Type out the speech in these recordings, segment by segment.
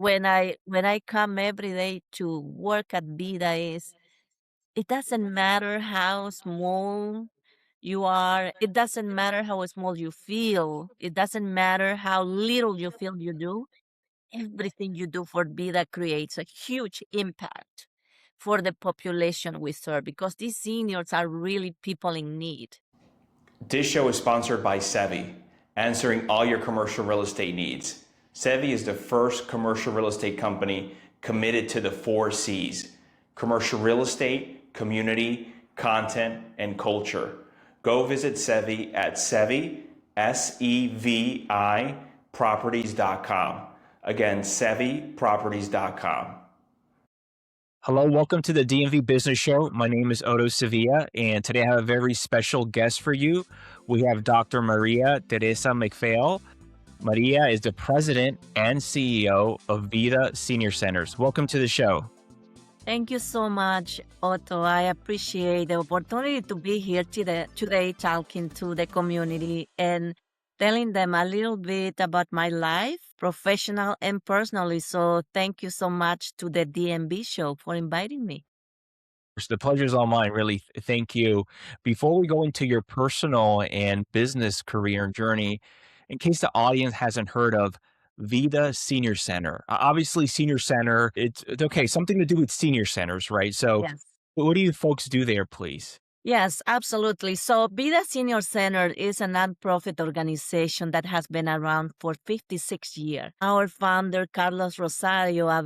when I come every day to work at Vida is it doesn't matter how small you are, it doesn't matter how small you feel, it doesn't matter how little you feel you do. Everything you do for Vida creates a huge impact for the population we serve because these seniors are really people in need. This show is sponsored by Sevi, answering all your commercial real estate needs. Sevi is the first commercial real estate company committed to the 4 C's: commercial real estate, community, content, and culture. Go visit Sevi at Sevi, SEVI, properties.com. Again, SeviProperties.com. Hello, welcome to the DMV Business Show. My name is Otto Sevilla, and today I have a very special guest for you. We have Dr. Maria Teresa McPhail. Maria is the president and CEO of Vida Senior Centers. Welcome to the show. Thank you so much, Otto. I appreciate the opportunity to be here today talking to the community and telling them a little bit about my life, professional and personally. So thank you so much to the DMV show for inviting me. The pleasure is all mine, really. Thank you. Before we go into your personal and business career and journey, in case the audience hasn't heard of Vida Senior Center, obviously Senior Center, it's okay, something to do with senior centers, right? So Yes. what do you folks do there, please? Yes, absolutely. So, Vida Senior Center is a nonprofit organization that has been around for 56 years. Our founder, Carlos Rosario, a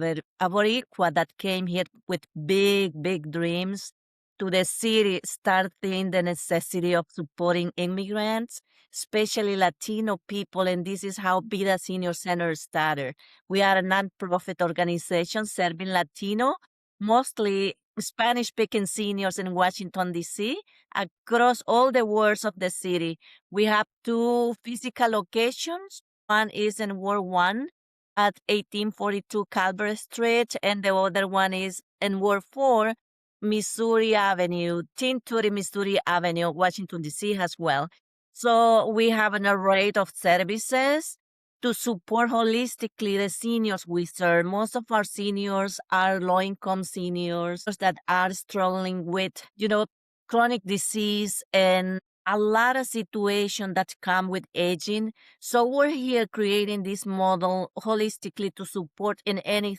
Boricua that came here with big dreams to the city, starting the necessity of supporting immigrants, especially Latino people. And this is how Vida Senior Center started. We are a nonprofit organization serving Latino, mostly Spanish-speaking seniors in Washington, D.C., across all the wards of the city. We have 2 physical locations. One is in Ward 1 at 1842 Calvert Street, and the other one is in Ward 4, Missouri Avenue, 1030 Missouri Avenue, Washington, D.C. as well. So we have an array of services to support holistically the seniors we serve. Most of our seniors are low-income seniors that are struggling with, chronic disease and a lot of situations that come with aging. So we're here creating this model holistically to support in any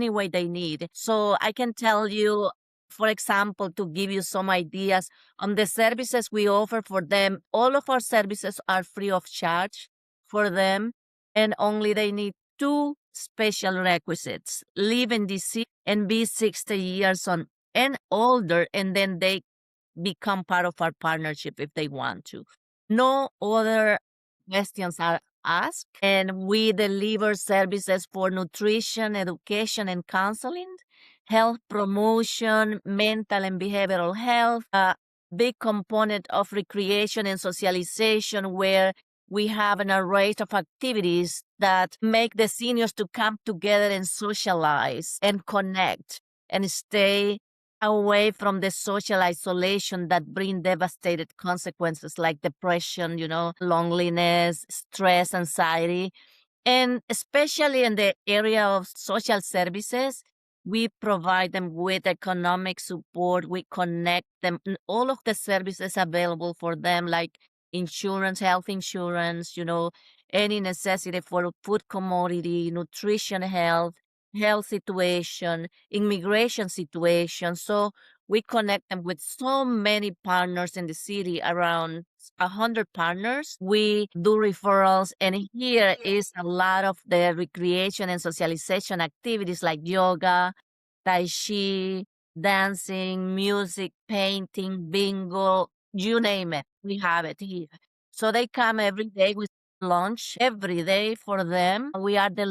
way they need. So I can tell you, for example, to give you some ideas on the services we offer for them, all of our services are free of charge for them. And only they need 2 special requisites: live in DC and be 60 years on and older, and then they become part of our partnership if they want to. No other questions are asked, and we deliver services for nutrition, education, and counseling, health promotion, mental and behavioral health, a big component of recreation and socialization where we have an array of activities that make the seniors to come together and socialize and connect and stay away from the social isolation that bring devastated consequences like depression, loneliness, stress, anxiety. And especially in the area of social services, we provide them with economic support. We connect them, all of the services available for them, like insurance, health insurance, any necessity for food commodity, nutrition, health situation, immigration situation. So we connect them with so many partners in the city, around 100 partners. We do referrals, and here is a lot of the recreation and socialization activities like yoga, tai chi, dancing, music, painting, bingo, you name it. We have it here. So they come every day with lunch every day for them. We are the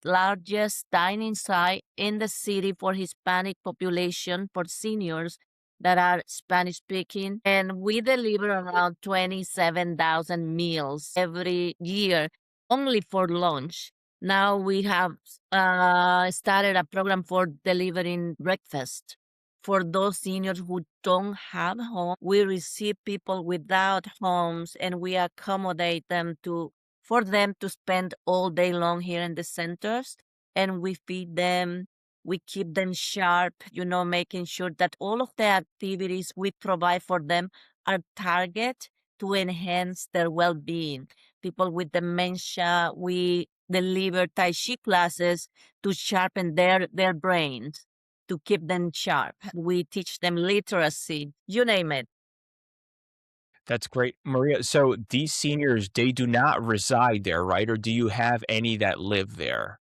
largest dining site in the city for Hispanic population, for seniors that are Spanish speaking. And we deliver around 27,000 meals every year only for lunch. Now we have started a program for delivering breakfast for those seniors who don't have home. We receive people without homes, and we accommodate them for them to spend all day long here in the centers. and we feed them. We keep them sharp, making sure that all of the activities we provide for them are target to enhance their well-being. People with dementia, we deliver Tai Chi classes to sharpen their brains, to keep them sharp. We teach them literacy, you name it. That's great, Maria. So these seniors, they do not reside there, right? Or do you have any that live there?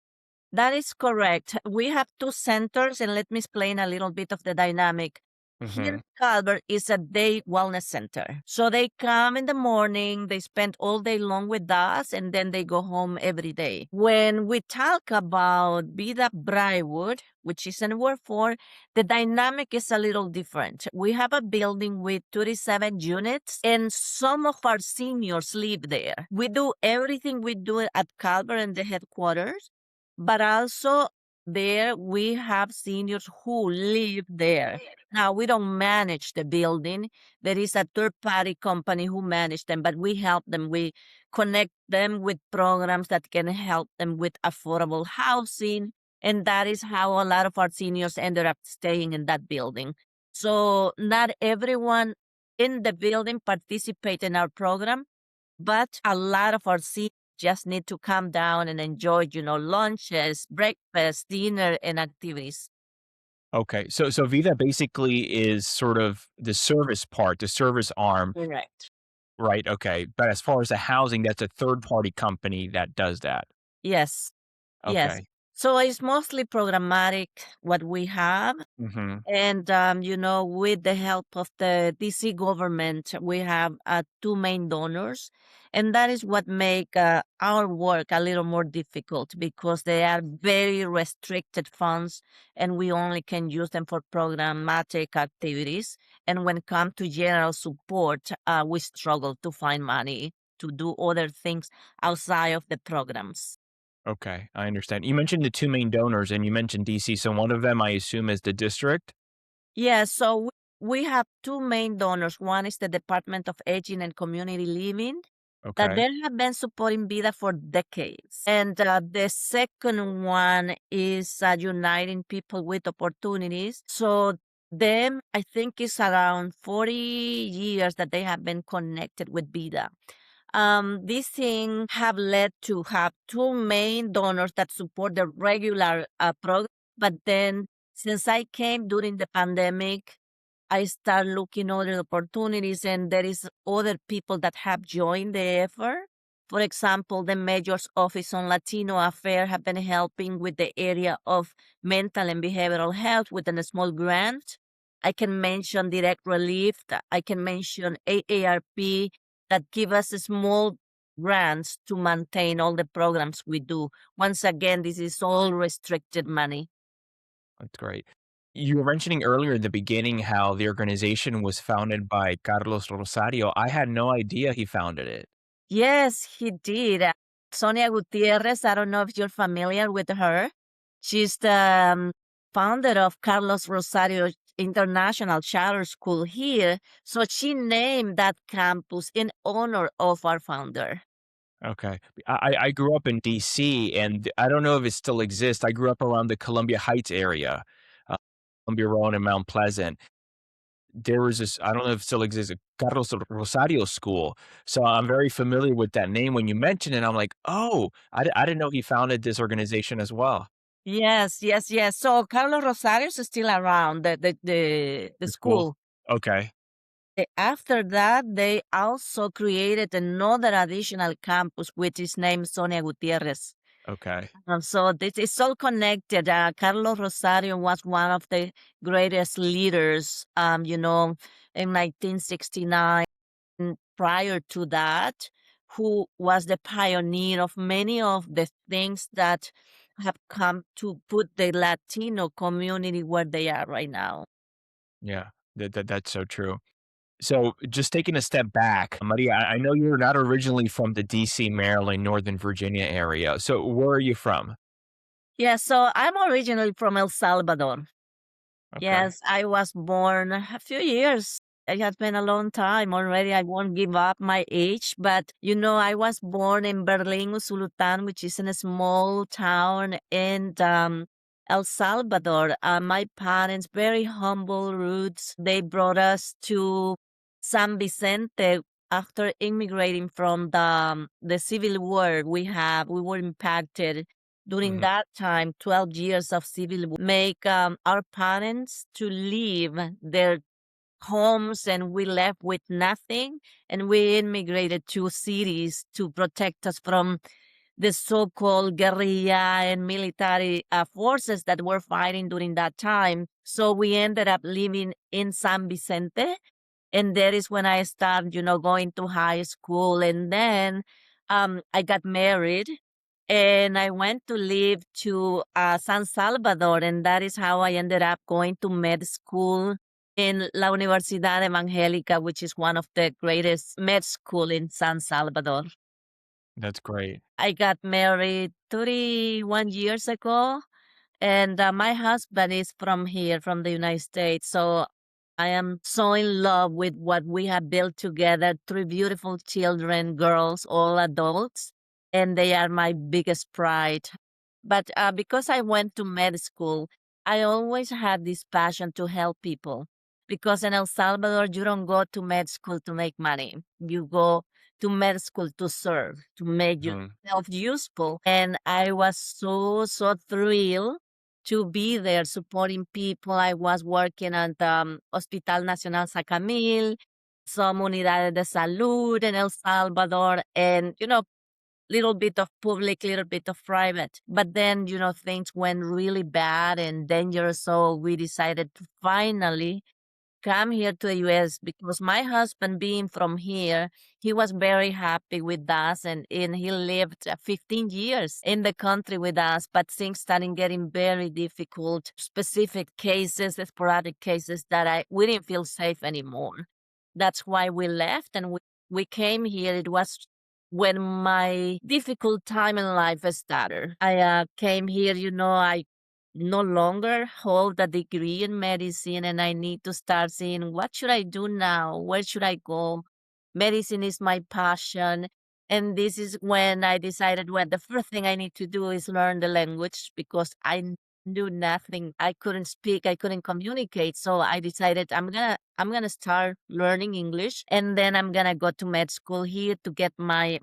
That is correct. We have two centers, and let me explain a little bit of the dynamic. Here Hmm. in Calvert is a day wellness center. So they come in the morning, they spend all day long with us, and then they go home every day. When we talk about Vida Briarwood, which is in Ward 4, the dynamic is a little different. We have a building with 37 units, and some of our seniors live there. We do everything we do at Calvert and the headquarters, but also there we have seniors who live there. Now we don't manage the building. There is a third party company who manage them, but we help them. We connect them with programs that can help them with affordable housing. And that is how a lot of our seniors ended up staying in that building. So not everyone in the building participate in our program, but a lot of our seniors just need to come down and enjoy, lunches, breakfast, dinner, and activities. Okay. So Vida basically is sort of the service part, the service arm, Correct. right? Okay. But as far as the housing, that's a third party company that does that. Yes, yes. Okay. So it's mostly programmatic what we have. Hmm. And, with the help of the DC government, we have two main donors. And that is what make our work a little more difficult because they are very restricted funds and we only can use them for programmatic activities. And when it comes to general support, we struggle to find money to do other things outside of the programs. Okay. I understand. You mentioned the two main donors and you mentioned DC. So one of them, I assume, is the district. Yeah, so we have two main donors. One is the Department of Aging and Community Living that Okay. they have been supporting Vida for decades. And the second one is Uniting People with Opportunities. So them, I think, is around 40 years that they have been connected with Vida. These things have led to have two main donors that support the regular program, but then since I came during the pandemic, I start looking other opportunities, and there is other people that have joined the effort. For example, the mayor's office on Latino affairs have been helping with the area of mental and behavioral health with a small grant. I can mention direct relief. I can mention AARP that give us small grants to maintain all the programs we do. Once again, this is all restricted money. That's great. You were mentioning earlier in the beginning how the organization was founded by Carlos Rosario. I had no idea he founded it. Yes, he did. Sonia Gutierrez, I don't know if you're familiar with her. She's the founder of Carlos Rosario International Charter School here. So she named that campus in honor of our founder. Okay. I grew up in DC, and I don't know if it still exists. I grew up around the Columbia Heights area, uh, Columbia Road and Mount Pleasant. There was this, I don't know if it still exists, a Carlos Rosario School. So I'm very familiar with that name. When you mentioned it, I'm like, oh, I didn't know he founded this organization as well. Yes, yes, yes. So Carlos Rosario is still around the The school. school. Okay. After that, they also created another additional campus, which is named Sonia Gutierrez. Okay. So this is all connected. Carlos Rosario was one of the greatest leaders, in 1969. Prior to that, who was the pioneer of many of the things that have come to put the Latino community where they are right now. Yeah. That's so true. So just taking a step back, Maria, I know you're not originally from the DC, Maryland, Northern Virginia area. So where are you from? Yeah, so I'm originally from El Salvador. Okay. Yes, I was born a few years it has been a long time already. I won't give up my age, but I was born in Berlin, Usulután, which is in a small town in El Salvador. My parents, very humble roots. They brought us to San Vicente after immigrating from the civil war we were impacted during Hmm. that time. 12 years of civil war make our parents to leave their homes, and we left with nothing, and we immigrated to cities to protect us from the so-called guerrilla and military forces that were fighting during that time. So we ended up living in San Vicente, and that is when I started, going to high school. And then I got married and I went to live to San Salvador. And that is how I ended up going to med school in La Universidad Evangélica, which is one of the greatest med school in San Salvador. That's great. I got married 31 years ago, and my husband is from here, from the United States. So I am so in love with what we have built together. Three beautiful children, girls, all adults, and they are my biggest pride. But because I went to med school, I always had this passion to help people. Because in El Salvador, you don't go to med school to make money. You go to med school to serve, to make Mhm. yourself useful. And I was so thrilled to be there supporting people. I was working at Hospital Nacional Sacamil, some unidades de salud in El Salvador, and little bit of public, little bit of private. But then things went really bad and dangerous, so we decided to finally come here to the US because my husband, being from here, he was very happy with us, and he lived 15 years in the country with us. But things started getting very difficult, specific cases, sporadic cases that we didn't feel safe anymore. That's why we left and we came here. It was when my difficult time in life started. I came here, I no longer hold a degree in medicine, and I need to start seeing what should I do now? Where should I go? Medicine is my passion. And this is when I decided, well, the first thing I need to do is learn the language because I knew nothing. I couldn't speak, I couldn't communicate. So I decided I'm gonna start learning English, and then I'm gonna go to med school here to get my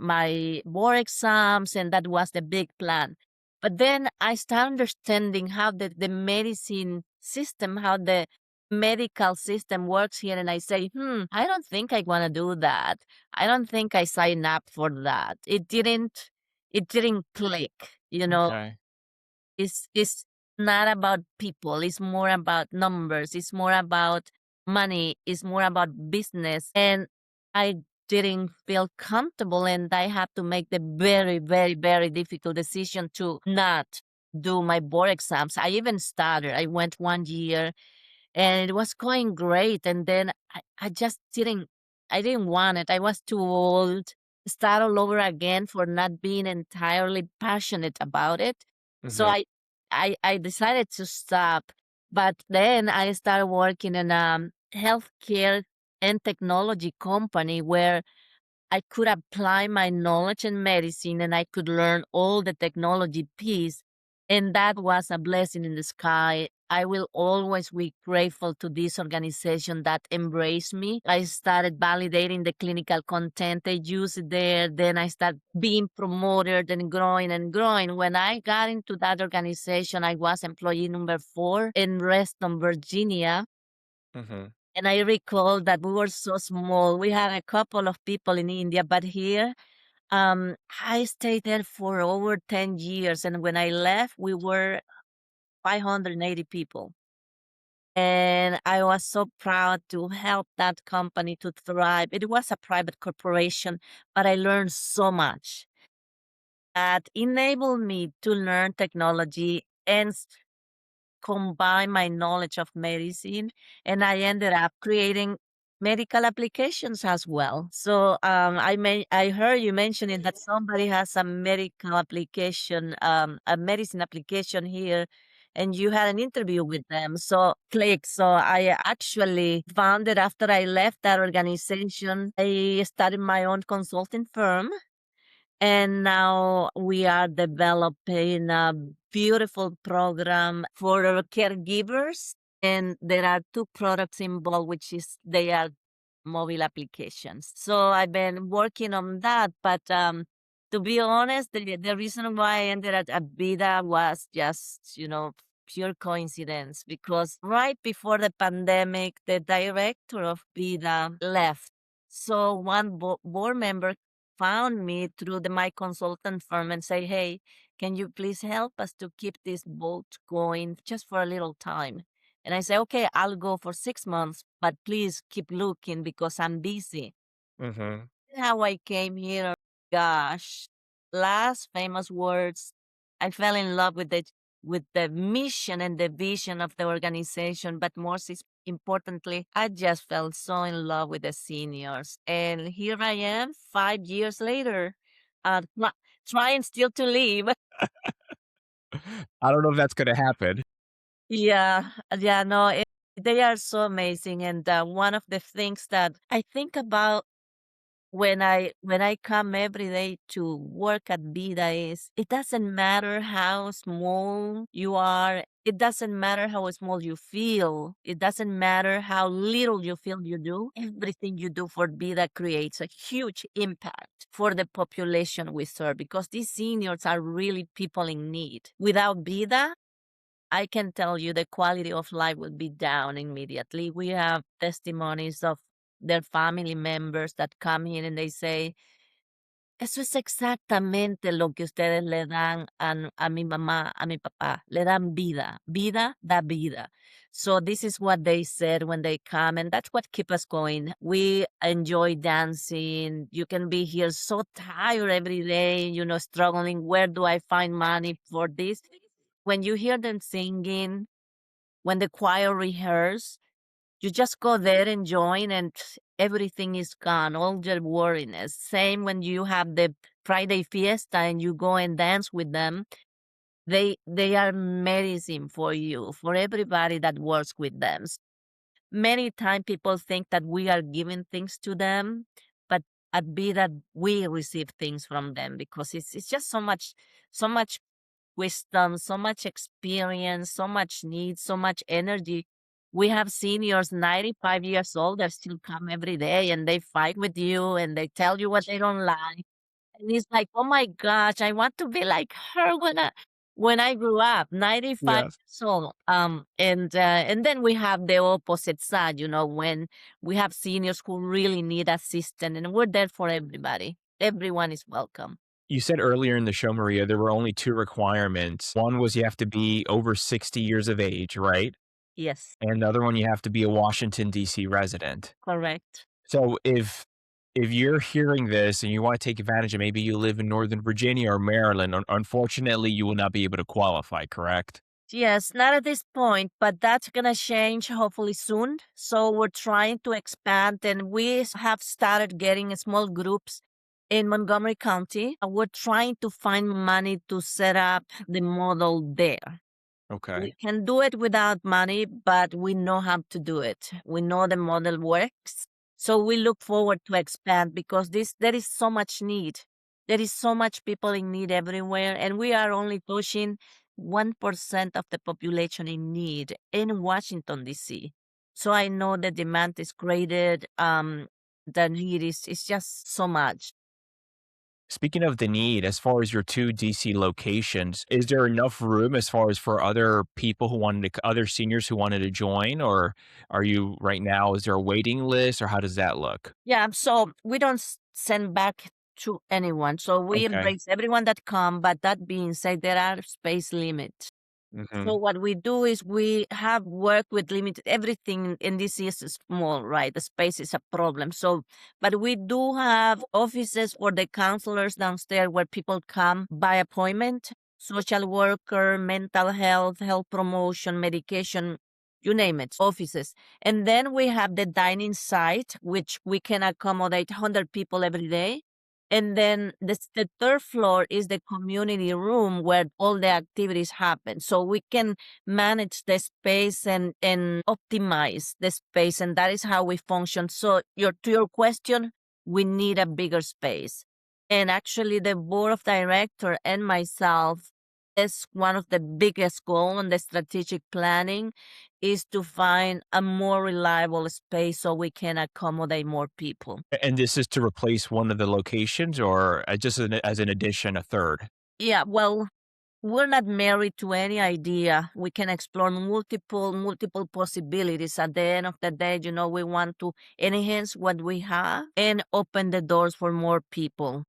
board exams, and that was the big plan. But then I start understanding how the medicine system, how the medical system works here. And I say, I don't think I want to do that. I don't think I signed up for that. It didn't click, you know. Okay. It's not about people. It's more about numbers. It's more about money. It's more about business. And I didn't feel comfortable, and I had to make the very, very, very difficult decision to not do my board exams. I even started. I went 1 year and it was going great. And then I just I didn't want it. I was too old. Start all over again for not being entirely passionate about it. So Mhm. I decided to stop. But then I started working in a healthcare and technology company where I could apply my knowledge in medicine and I could learn all the technology piece. And that was a blessing in the sky. I will always be grateful to this organization that embraced me. I started validating the clinical content they use there. Then I started being promoted and growing and growing. When I got into that organization, I was employee number 4 in Reston, Virginia. Mhm. And I recall that we were so small. We had a couple of people in India, but here, I stayed there for over 10 years. And when I left, we were 580 people. And I was so proud to help that company to thrive. It was a private corporation, but I learned so much that enabled me to learn technology and combine my knowledge of medicine, and I ended up creating medical applications as well. So I heard you mentioning that somebody has a medical application, a medicine application here and you had an interview with them. So click. So I actually found it after I left that organization. I started my own consulting firm. And now we are developing a beautiful program for our caregivers. And there are two products involved, which is they are mobile applications. So I've been working on that. But to be honest, the reason why I ended at Vida was just, pure coincidence. Because right before the pandemic, the director of Vida left. So one board member found me through my consultant firm and say, hey, can you please help us to keep this boat going just for a little time? And I say, okay, I'll go for 6 months, but please keep looking because I'm busy. Mm-hmm. How I came here, gosh, last famous words. I fell in love with the mission and the vision of the organization, but importantly, I just fell so in love with the seniors. And here I am 5 years later, trying still to leave. I don't know if that's going to happen. Yeah, no, they are so amazing. And one of the things that I think about when I come every day to work at Vida is it doesn't matter how small you are. It doesn't matter how small you feel. It doesn't matter how little you feel you do. Everything you do for Vida creates a huge impact for the population we serve because these seniors are really people in need. Without Vida, I can tell you the quality of life will be down immediately. We have testimonies of their family members that come in and they say, eso es exactamente lo que ustedes le dan a mi mamá, a mi papá. Le dan vida. Vida da vida. So this is what they said when they come, and that's what keeps us going. We enjoy dancing. You can be here so tired every day, struggling. Where do I find money for this? When you hear them singing, when the choir rehearse, you just go there and join and everything is gone, all the worriness. Same when you have the Friday fiesta and you go and dance with them. They are medicine for you, for everybody that works with them. Many times people think that we are giving things to them, but at be that we receive things from them because it's just so much wisdom, so much experience, so much need, so much energy. We have seniors 95 years old that still come every day and they fight with you and they tell you what they don't like. And it's like, oh my gosh, I want to be like her when I grew up, 95 Yes. years old. And then we have the opposite side, when we have seniors who really need assistance and we're there for everybody. Everyone is welcome. You said earlier in the show, Maria, there were only two requirements. One was you have to be over 60 years of age, right? Yes, And the other one, you have to be a Washington, D.C. resident. correct. So if you're hearing this and you want to take advantage of maybe you live in Northern Virginia or Maryland, unfortunately, you will not be able to qualify, correct? Yes, not at this point, but that's going to change hopefully soon. So we're trying to expand and we have started getting small groups in Montgomery County. We're trying to find money to set up the model there. Okay. We can do it without money, but we know how to do it. We know the model works. So we look forward to expand because there is so much need. There is so much people in need everywhere, and we are only pushing 1% of the population in need in Washington, D.C. So I know the demand is created. The need is just so much. Speaking of the need, as far as your two DC locations, is there enough room as far as for other people other seniors who wanted to join? Or are you right now, is there a waiting list or how does that look? Yeah, so we don't send back to anyone. So we Okay. embrace everyone that come, but that being said, there are space limits. So Hmm. what we do is we have worked with limited everything in this is small, right? The space is a problem. So, but we do have offices for the counselors downstairs where people come by appointment, social worker, mental health promotion, medication, you name it, offices. And then we have the dining site, which we can accommodate 100 people every day. And then the third floor is the community room where all the activities happen. So we can manage the space and optimize the space. And that is how we function. So to your question, we need a bigger space. And actually the board of director and myself is one of the biggest goal in the strategic planning is to find a more reliable space so we can accommodate more people. And this is to replace one of the locations or just as an addition, a third? Yeah, well, we're not married to any idea. We can explore multiple possibilities. At the end of the day, we want to enhance what we have and open the doors for more people.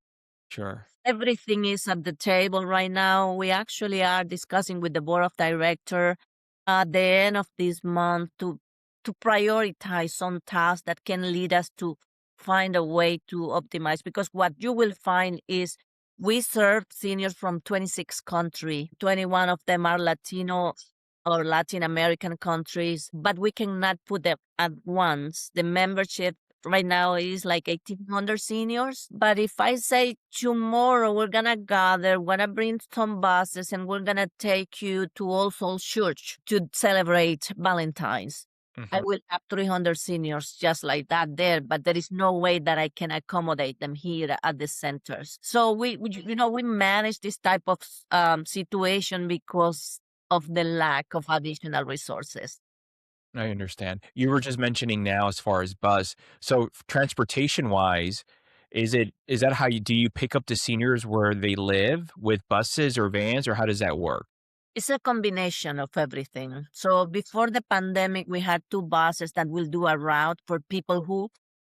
Sure. Everything is at the table right now. We actually are discussing with the board of director at the end of this month to prioritize some tasks that can lead us to find a way to optimize. Because what you will find is we serve seniors from 26 countries. 21 of them are Latino or Latin American countries, but we cannot put them at once. The membership right now is like 1,800 seniors. But if I say tomorrow we're gonna gather, we're gonna bring some buses, and we're gonna take you to All Souls Church to celebrate Valentine's, I will have 300 seniors just like that there, but there is no way that I can accommodate them here at the centers. So we manage this type of situation because of the lack of additional resources. I understand. You were just mentioning now as far as bus. So transportation wise, is that how do you pick up the seniors where they live with buses or vans, or how does that work? It's a combination of everything. So before the pandemic, we had two buses that will do a route for people who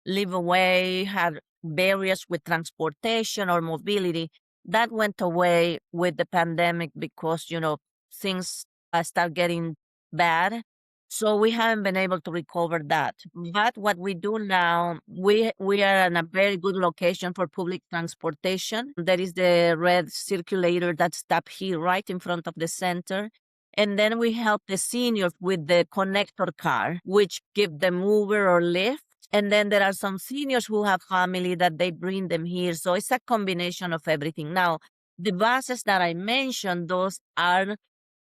live away, had barriers with transportation or mobility. That went away with the pandemic because, things start getting bad. So we haven't been able to recover that. But what we do now, we are in a very good location for public transportation. There is the red circulator that stop here right in front of the center. And then we help the seniors with the connector car, which give them Uber or Lyft. And then there are some seniors who have family that they bring them here. So it's a combination of everything. Now, the buses that I mentioned, those are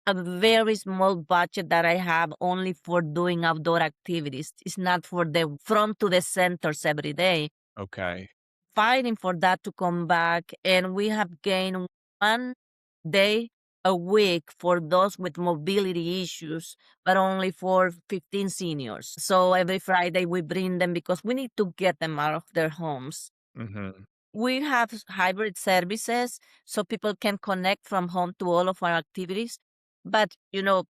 a very small budget that I have only for doing outdoor activities. It's not for the from to the centers every day. Okay. Fighting for that to come back, and we have gained 1 day a week for those with mobility issues, but only for 15 seniors. So every Friday we bring them because we need to get them out of their homes. Hmm. We have hybrid services so people can connect from home to all of our activities. But,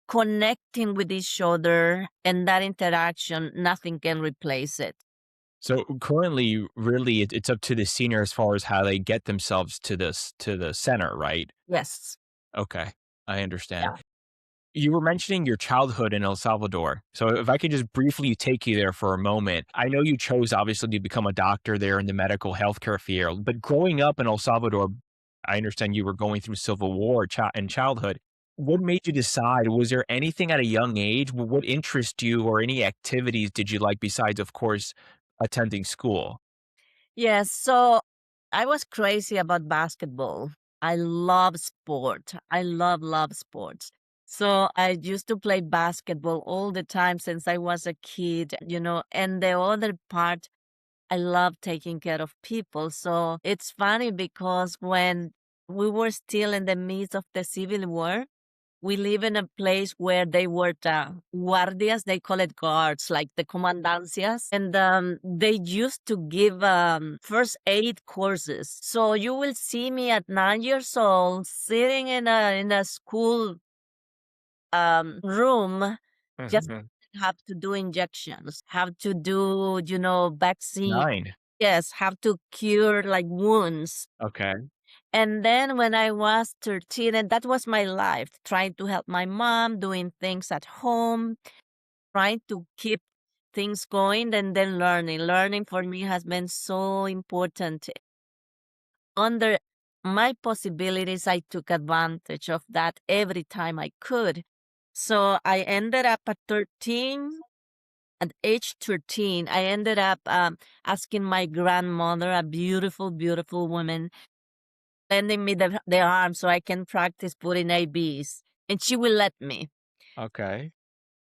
connecting with each other and that interaction, nothing can replace it. So currently, really, it's up to the senior as far as how they get themselves to the center, right? Yes. Okay, I understand. Yeah. You were mentioning your childhood in El Salvador. So if I could just briefly take you there for a moment. I know you chose obviously to become a doctor there in the medical healthcare field, but growing up in El Salvador, I understand you were going through civil war in childhood. What made you decide? Was there anything at a young age? What interested you or any activities did you like besides, of course, attending school? Yes. So I was crazy about basketball. I love sport. I love sports. So I used to play basketball all the time since I was a kid, and the other part, I love taking care of people. So it's funny because when we were still in the midst of the Civil War, we live in a place where they were guardias, they call it guards, like the comandancias. And they used to give first aid courses. So you will see me at 9 years old sitting in a school room, just Mhm. have to do injections, have to do, vaccine. 9. Yes, have to cure like wounds. Okay. And then when I was 13, and that was my life, trying to help my mom, doing things at home, trying to keep things going, and then learning. Learning for me has been so important. Under my possibilities, I took advantage of that every time I could. So I ended up at 13. At age 13, I ended up asking my grandmother, a beautiful, beautiful woman, lending me the arm so I can practice putting ABs, and she will let me. Okay.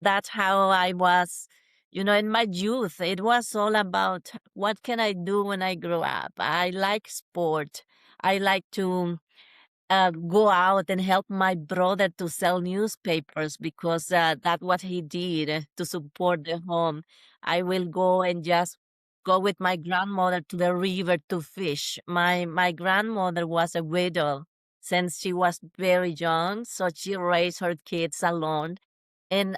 That's how I was, in my youth. It was all about what can I do when I grow up. I like sport. I like to go out and help my brother to sell newspapers because that's what he did to support the home. I will go and just go with my grandmother to the river to fish. My grandmother was a widow since she was very young, so she raised her kids alone. And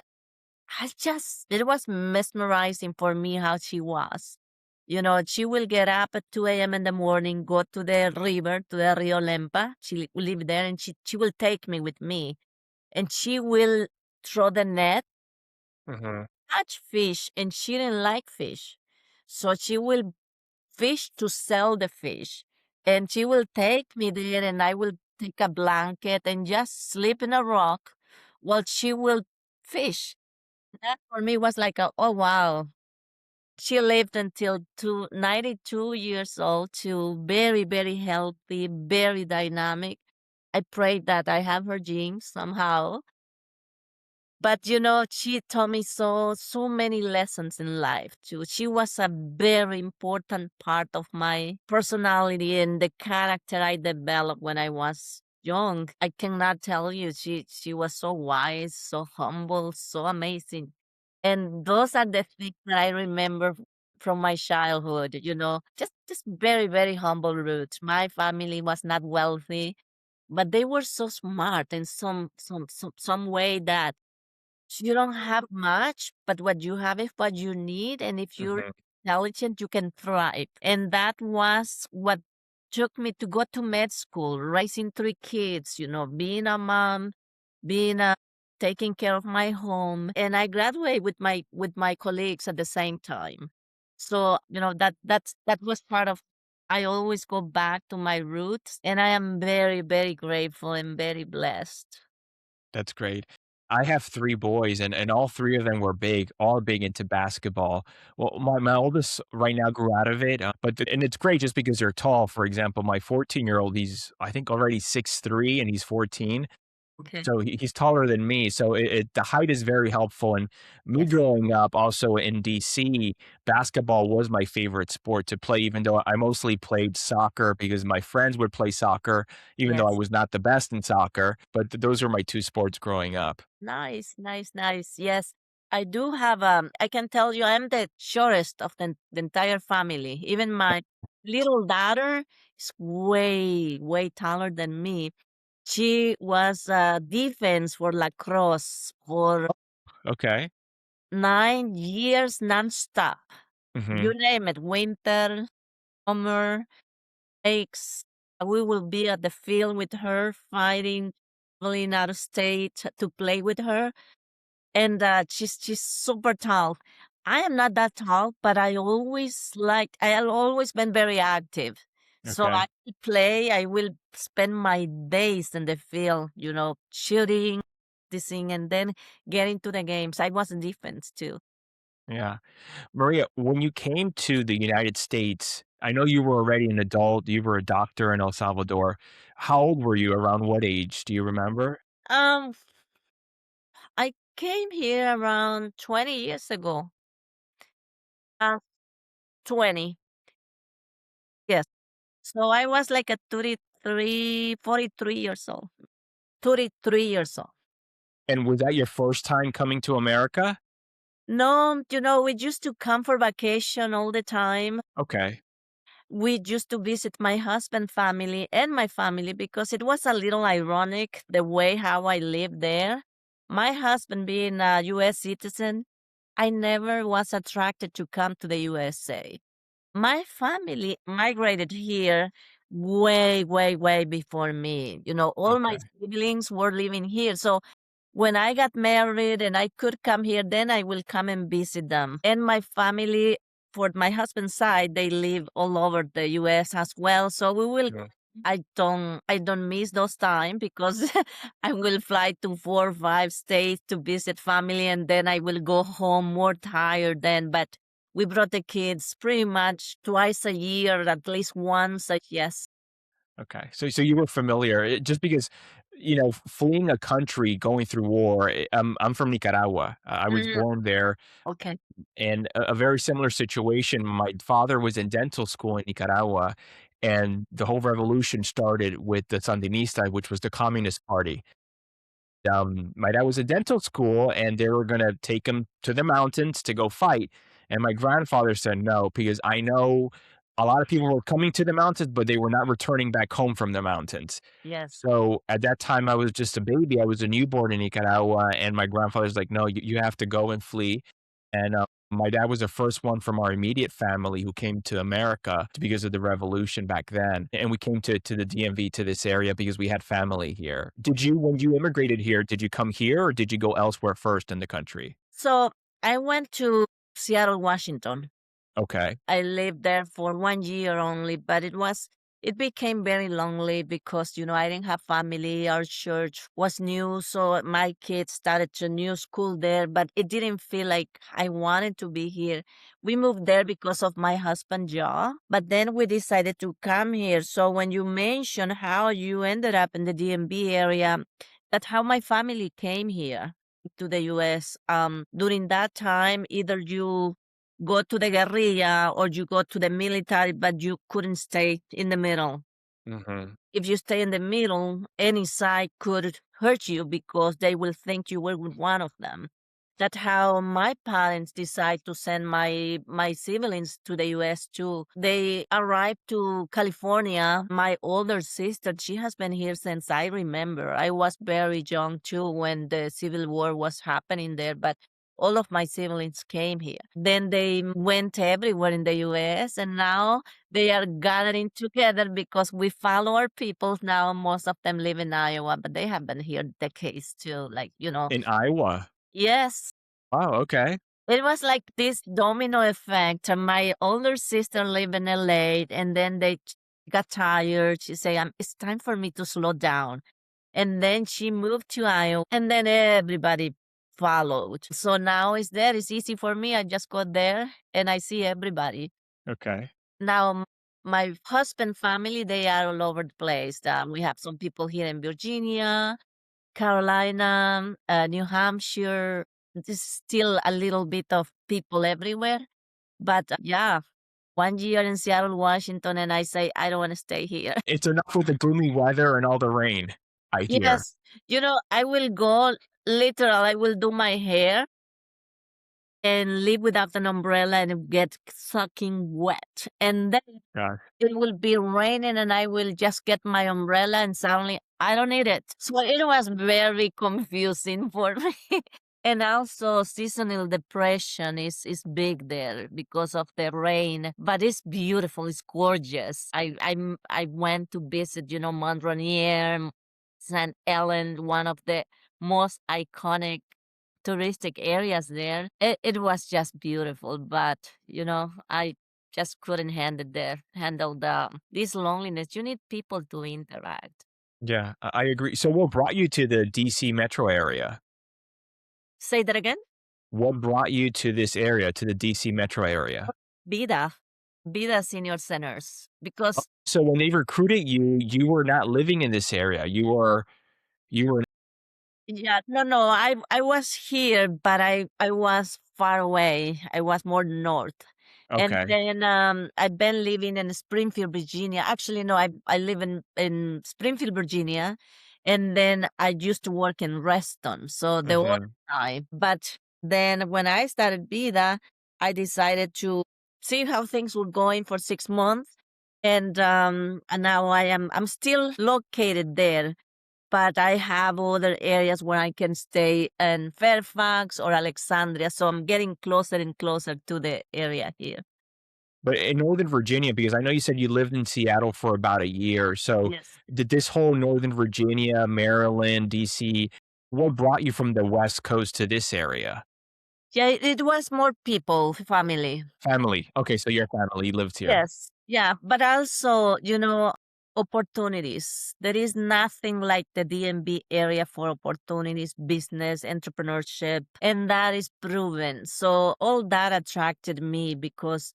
it was mesmerizing for me how she was. She will get up at 2 a.m. in the morning, go to the river, to the Rio Lempa. She live there, and she will take me with me. And she will throw the net, Hmm. catch fish, and she didn't like fish. So she will fish to sell the fish. And she will take me there, and I will take a blanket and just sleep in a rock while she will fish. That for me was like oh wow. She lived until 92 years old, too, very, very healthy, very dynamic. I pray that I have her genes somehow. But she taught me so many lessons in life too. She was a very important part of my personality and the character I developed when I was young. I cannot tell you. She was so wise, so humble, so amazing. And those are the things that I remember from my childhood, just very, very humble roots. My family was not wealthy, but they were so smart in some way that you don't have much, but what you have is what you need. And if you're Hmm. intelligent, you can thrive. And that was what took me to go to med school, raising three kids, being a mom, being a taking care of my home. And I graduated with my colleagues at the same time. So, that was part of I always go back to my roots, and I am very, very grateful and very blessed. That's great. I have 3 boys, and all 3 of them were all big into basketball. Well, my oldest right now grew out of it, and it's great just because they're tall. For example, my 14-year-old, he's, I think, already 6'3", and he's 14. Okay. So he's taller than me, so the height is very helpful, and me Yes. growing up also in DC, basketball was my favorite sport to play, even though I mostly played soccer because my friends would play soccer, even though I Yes. was not the best in soccer, but those are my 2 sports growing up. Nice, nice, nice. Yes, I do have. I can tell you, I'm the shortest of the entire family. Even my little daughter is way, way taller than me. She was defense for lacrosse for Okay. 9 years nonstop. You Mhm. name it, winter, summer, breaks. We will be at the field with her, fighting, traveling out of state to play with her. And she's super tall. I am not that tall, but I have always been very active. So I Okay. play. I will spend my days in the field, shooting, practicing, and then getting to the games. I was in defense too. Yeah. Maria, when you came to the United States, I know you were already an adult, you were a doctor in El Salvador. How old were you? Around what age? Do you remember? Um, I came here around 20 years ago. Uh, 20, yes. So I was like a 43 years old. 33 years old. And was that your first time coming to America? No, we used to come for vacation all the time. Okay. We used to visit my husband's family and my family because it was a little ironic the way how I lived there. My husband being a US citizen, I never was attracted to come to the USA. My family migrated here way, way, way before me. All my Okay. siblings were living here. So when I got married and I could come here, then I will come and visit them. And my family, for my husband's side, they live all over the US as well. So we will Yeah. I don't miss those time because I will fly to 4 or 5 states to visit family, and then I will go home more tired then. But we brought the kids pretty much twice a year, at least once. Yes. Okay. So you were familiar just because, fleeing a country, going through war. I'm from Nicaragua. I was Mm, born there, okay. and a very similar situation. My father was in dental school in Nicaragua, and the whole revolution started with the Sandinista, which was the Communist Party. My dad was in dental school, and they were gonna take him to the mountains to go fight, and my grandfather said no, because I know a lot of people were coming to the mountains, but they were not returning back home from the mountains. Yes. So, at that time, I was just a baby, I was a newborn in Nicaragua, and my grandfather's like, "No, you have to go and flee," and, my dad was the first one from our immediate family who came to America because of the revolution back then, and we came to the DMV, to this area, because we had family here. When you immigrated here, did you come here or did you go elsewhere first in the country? So I went to Seattle, Washington. Okay. I lived there for 1 year only, but it became very lonely because, I didn't have family. Our church was new, so my kids started a new school there, but it didn't feel like I wanted to be here. We moved there because of my husband's job, but then we decided to come here. So when you mentioned how you ended up in the DMV area, that's how my family came here to the US. During that time, either you go to the guerrilla or you go to the military, but you couldn't stay in the middle. Mhm. If you stay in the middle, any side could hurt you because they will think you were with one of them. That's how my parents decide to send my siblings to the US too. They arrived to California. My older sister, she has been here since I remember. I was very young too when the Civil War was happening there, but all of my siblings came here. Then they went everywhere in the US, and now they are gathering together because we follow our people now. Most of them live in Iowa, but they have been here decades too. In Iowa? Yes, Oh, okay. it was like this domino effect. My older sister lived in LA, and then they got tired. She said, it's time for me to slow down. And then she moved to Iowa, and then everybody followed. So now it's there. It's easy for me. I just go there and I see everybody. Okay. Now, my husband family, they are all over the place. We have some people here in Virginia, Carolina, New Hampshire. There's still a little bit of people everywhere. But yeah, 1 year in Seattle, Washington, and I say, I don't want to stay here. It's enough with the gloomy weather and all the rain, I hear. Yes, I will go literal, I will do my hair and live without an umbrella and get soaking wet. And then Yeah. it will be raining and I will just get my umbrella and suddenly I don't need it. So it was very confusing for me. And also seasonal depression is big there because of the rain, but it's beautiful. It's gorgeous. I went to visit, Mont Rainier, St. Ellen, one of the most iconic touristic areas there. It was just beautiful, but I just couldn't handle this loneliness. You need people to interact. Yeah, I agree. So what brought you to the DC metro area? Say that again. What brought you to this area, to the DC metro area? Vida, Vida Senior Centers, because So when they recruited you, you were not living in this area. You were yeah, no, I was here, but I was far away. I was more north. And okay. then I've been living in Springfield, Virginia. Actually, no, I live in Springfield, Virginia, and then I used to work in Reston, so the whole Mhm. time. But then when I started Vida, I decided to see how things were going for 6 months, and now I'm still located there, but I have other areas where I can stay in Fairfax or Alexandria. So I'm getting closer and closer to the area here. But in Northern Virginia, because I know you said you lived in Seattle for about a year, so Yes. did this whole Northern Virginia, Maryland, DC, what brought you from the West Coast to this area? Yeah, it was more people, family. Family. Okay, so your family lived here. Yes. Yeah. But also, opportunities. There is nothing like the DMV area for opportunities, business, entrepreneurship, and that is proven. So all that attracted me because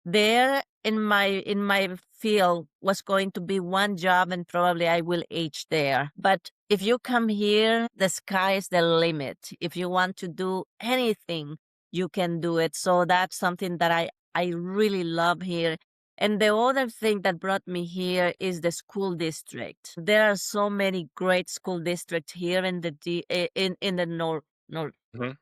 there in my field was going to be one job and probably I will age there. But if you come here, the sky is the limit. If you want to do anything, you can do it. So that's something that I really love here. And the other thing that brought me here is the school district. There are so many great school districts here in the in the north Mhm.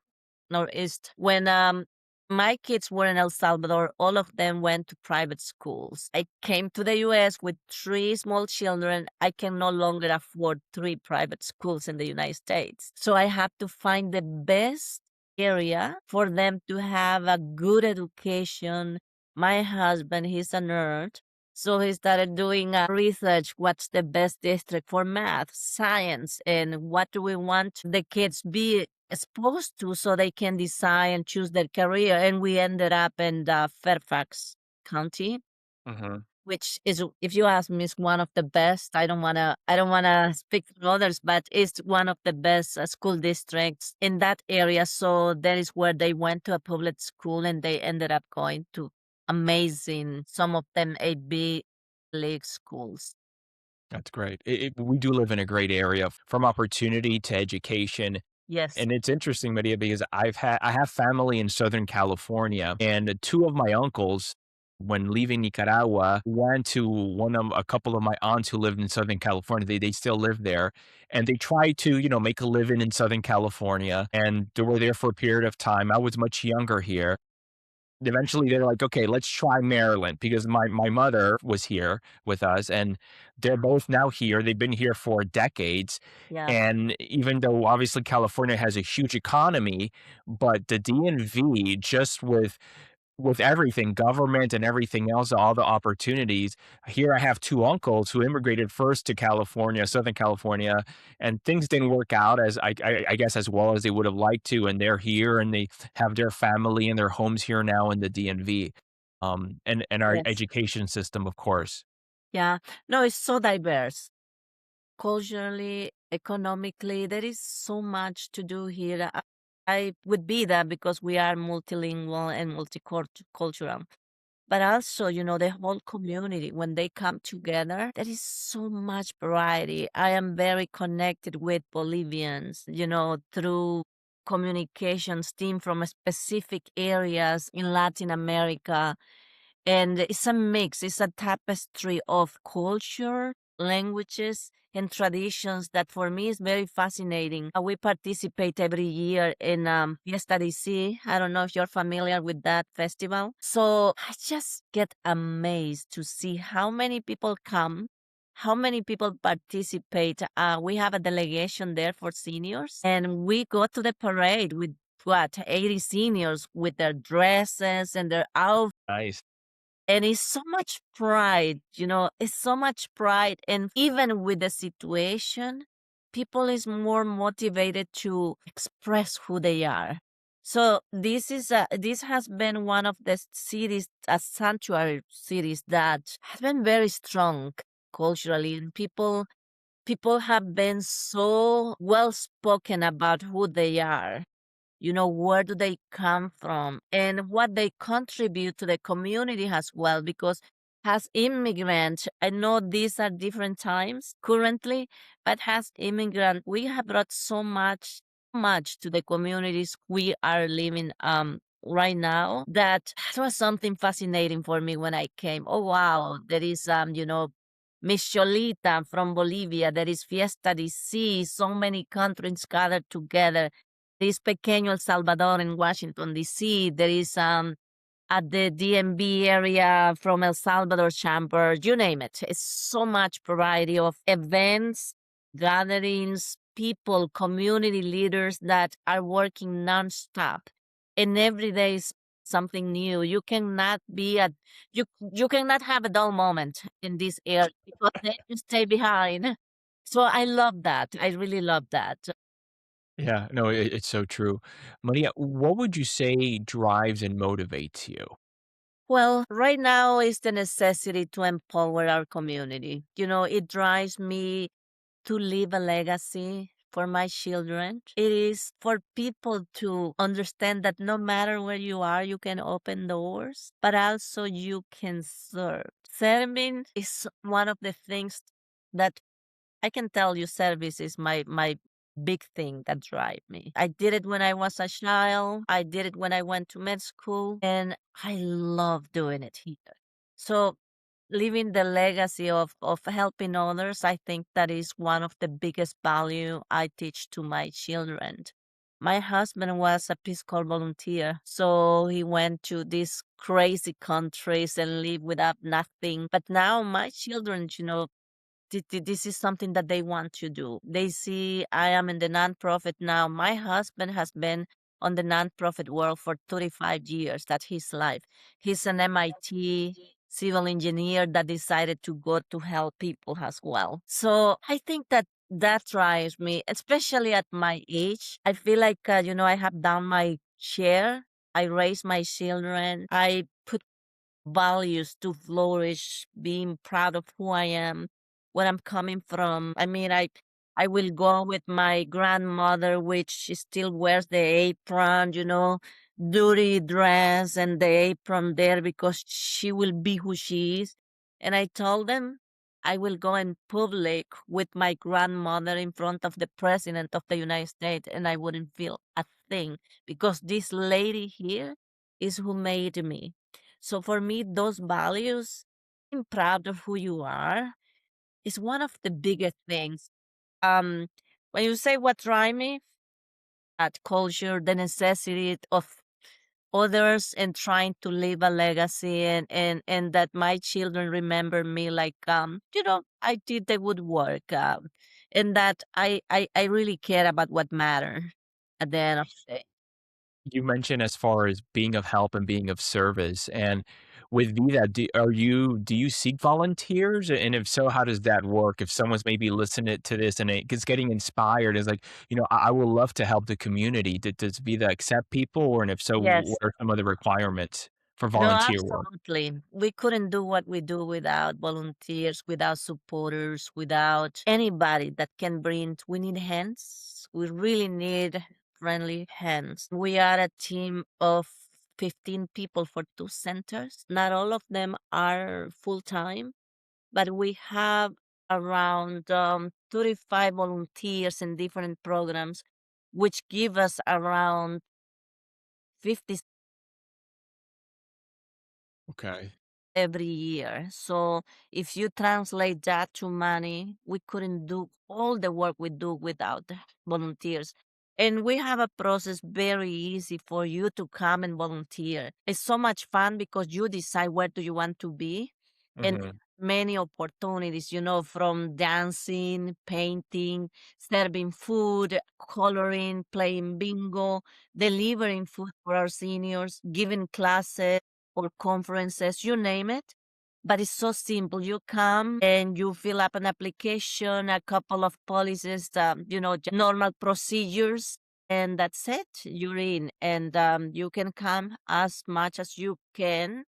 northeast. When my kids were in El Salvador, all of them went to private schools. I came to the US with three small children. I can no longer afford three private schools in the United States. So I have to find the best area for them to have a good education. My husband, he's a nerd. So he started doing research. What's the best district for math, science, and what do we want the kids be exposed to so they can decide and choose their career? And we ended up in Fairfax County, Mhm. which is, if you ask me, is one of the best. I don't wanna speak for others, but it's one of the best school districts in that area. So that is where they went to a public school, and they ended up going to amazing, some of them AB league schools. That's great. We do live in a great area from opportunity to education. Yes. And it's interesting, Maria, because I have family in Southern California, and two of my uncles, when leaving Nicaragua, went to a couple of my aunts who lived in Southern California. They still live there, and they tried to make a living in Southern California, and they were there for a period of time. I was much younger here. Eventually, they're like, okay, let's try Maryland because my mother was here with us, and they're both now here. They've been here for decades. Yeah. And even though obviously California has a huge economy, but the DNV, just with everything, government and everything else, all the opportunities. Here I have two uncles who immigrated first to California, Southern California, and things didn't work out as I guess as well as they would have liked to. And they're here and they have their family and their homes here now in the DNV. And our Yes. education system, of course. Yeah. No, it's so diverse. Culturally, economically, there is so much to do here. I would be that because we are multilingual and multicultural. But also, the whole community, when they come together, there is so much variety. I am very connected with Bolivians, through communications team from specific areas in Latin America. And it's a mix, it's a tapestry of culture, languages, and traditions that for me is very fascinating. We participate every year in Fiesta DC. I don't know if you're familiar with that festival. So I just get amazed to see how many people come, how many people participate. We have a delegation there for seniors, and we go to the parade with 80 seniors with their dresses and their outfits, Nice. and it's so much pride, it's so much pride. And even with the situation, people is more motivated to express who they are. So this has been one of the cities, sanctuary cities that has been very strong culturally, and people have been so well spoken about who they are, where do they come from and what they contribute to the community as well. Because as immigrants, I know these are different times currently, but as immigrant, we have brought so much to the communities we are living right now, that was something fascinating for me when I came. Oh wow, there is Miss Cholita from Bolivia, there is Fiesta DC, so many countries gathered together. There is Pequeño El Salvador in Washington, D.C. There is at the DMV area from El Salvador Chamber, you name it. It's so much variety of events, gatherings, people, community leaders that are working nonstop. And every day is something new. You cannot be at you cannot have a dull moment in this area because then you stay behind. So I love that. I really love that. Yeah, no, it's so true. Maria, what would you say drives and motivates you? Well, right now is the necessity to empower our community. It drives me to leave a legacy for my children. It is for people to understand that no matter where you are, you can open doors, but also you can serve. Serving is one of the things that I can tell you service is my big thing that drive me. I did it when I was a child. I did it when I went to med school, and I love doing it here. So leaving the legacy of helping others, I think that is one of the biggest value I teach to my children. My husband was a Peace Corps volunteer, so he went to these crazy countries and lived without nothing. But now my children, this is something that they want to do. They see I am in the nonprofit now. My husband has been on the nonprofit world for 35 years. That's his life. He's an MIT civil engineer that decided to go to help people as well. So I think that drives me, especially at my age. I feel like, I have done my share. I raise my children. I put values to flourish, being proud of who I am, where I'm coming from. I mean, I will go with my grandmother, which she still wears the apron, dirty dress and the apron there because she will be who she is. And I told them I will go in public with my grandmother in front of the president of the United States, and I wouldn't feel a thing because this lady here is who made me. So for me, those values, being proud of who you are, is one of the biggest things. Um, when you say what drive me, that culture, the necessity of others and trying to leave a legacy and that my children remember me like I did the good work and that I really care about what matter at the end of the day. You mentioned as far as being of help and being of service, and with Vida, do you seek volunteers? And if so, how does that work? If someone's maybe listening to this and it's getting inspired, is like, I would love to help the community. Does Vida accept people, or and if so, what Yes. are some of the requirements for No, volunteer work? absolutely. We couldn't do what we do without volunteers, without supporters, without anybody that can bring. We need hands. We really need friendly hands. We are a team of 15 people for 2 centers. Not all of them are full time, but we have around 35 volunteers in different programs, which give us around 50 Okay. every year. So if you translate that to money, we couldn't do all the work we do without the volunteers. And we have a process very easy for you to come and volunteer. It's so much fun because you decide where do you want to be and Hmm. many opportunities, from dancing, painting, serving food, coloring, playing bingo, delivering food for our seniors, giving classes or conferences, you name it. But it's so simple. You come and you fill up an application, a couple of policies, normal procedures, and that's it. You're in. And you can come as much as you can.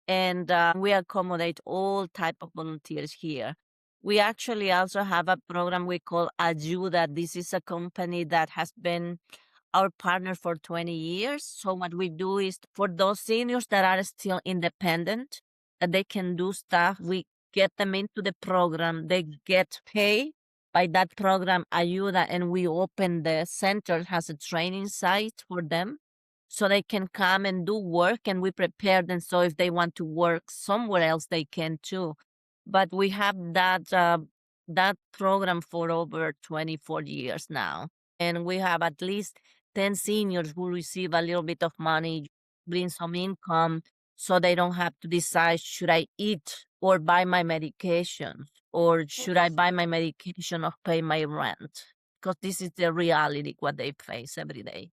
And we accommodate all type of volunteers here. We actually also have a program we call Ayuda. This is a company that has been our partner for 20 years. So what we do is for those seniors that are still independent, that they can do stuff, we get them into the program. They get paid by that program Ayuda, and we open the center as a training site for them so they can come and do work, and we prepare them so if they want to work somewhere else they can too. But we have that program for over 24 years now, and we have at least 10 seniors who receive a little bit of money, bring some income, so they don't have to decide, should I eat or buy my medication, or should I buy my medication or pay my rent? Because this is the reality what they face every day.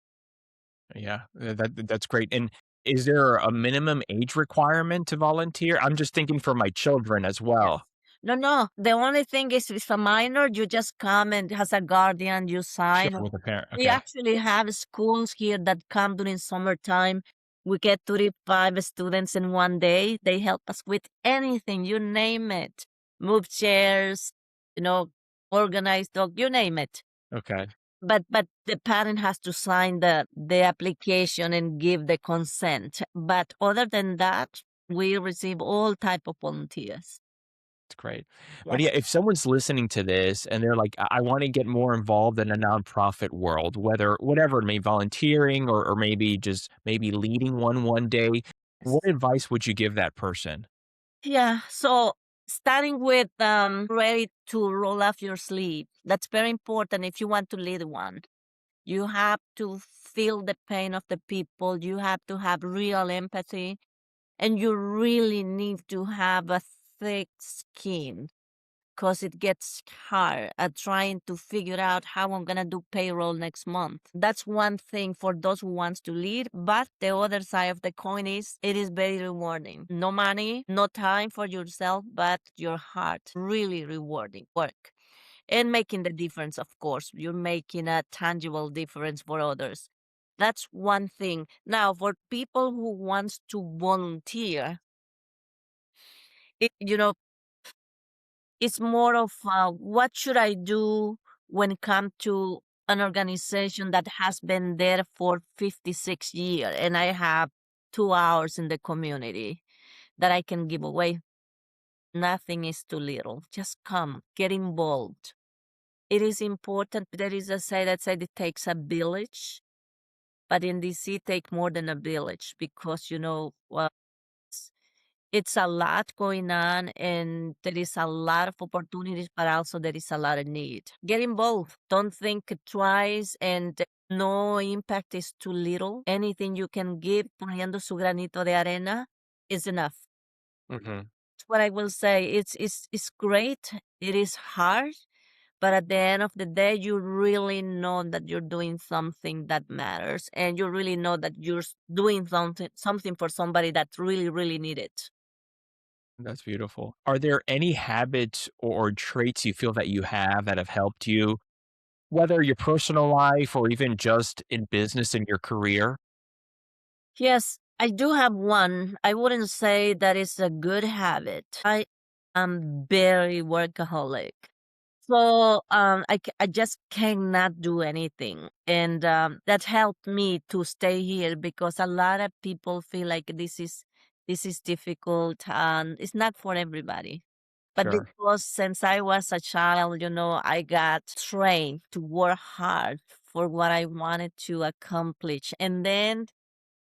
Yeah, that's great. And is there a minimum age requirement to volunteer? I'm just thinking for my children as Yes. well. No, no. The only thing is, if a minor, you just come and as a guardian, you Sure, sign. with a parent. We Okay. actually have schools here that come during summertime. We get 35 students in one day. They help us with anything, you name it. Move chairs, organize dog, you name it. Okay. But the parent has to sign the application and give the consent. But other than that, we receive all type of volunteers. That's great. But Yes. yeah, if someone's listening to this and they're like, I want to get more involved in a nonprofit world, whatever it may volunteering or maybe just maybe leading one day, what advice would you give that person? Yeah. So starting with ready to roll off your sleeve. That's very important if you want to lead one. You have to feel the pain of the people. You have to have real empathy. And you really need to have a thick skin because it gets hard at trying to figure out how I'm going to do payroll next month. That's one thing for those who wants to lead. But the other side of the coin is it is very rewarding. No money, no time for yourself, but your heart. Really rewarding work. And making the difference, of course. You're making a tangible difference for others. That's one thing. Now, for people who wants to volunteer, it, you know, it's more of what should I do when it comes to an organization that has been there for 56 years and I have 2 hours in the community that I can give away. Nothing is too little. Just come, get involved. It is important. There is a say that said it takes a village, but in DC, it take more than a village because well, it's a lot going on and there is a lot of opportunities, but also there is a lot of need. Get involved. Don't think twice and no impact is too little. Anything you can give, poniendo su granito de arena, is enough. Hmm. That's what I will say. It's great. It is hard, but at the end of the day, you really know that you're doing something that matters, and you really know that you're doing something for somebody that really, really need it. That's beautiful. Are there any habits or traits you feel that you have that have helped you, whether your personal life or even just in business in your career? Yes, I do have one. I wouldn't say that it's a good habit. I am very workaholic. So I just cannot do anything. And that helped me to stay here because a lot of people feel like this is difficult and it's not for everybody. But Sure. because since I was a child, I got trained to work hard for what I wanted to accomplish. And then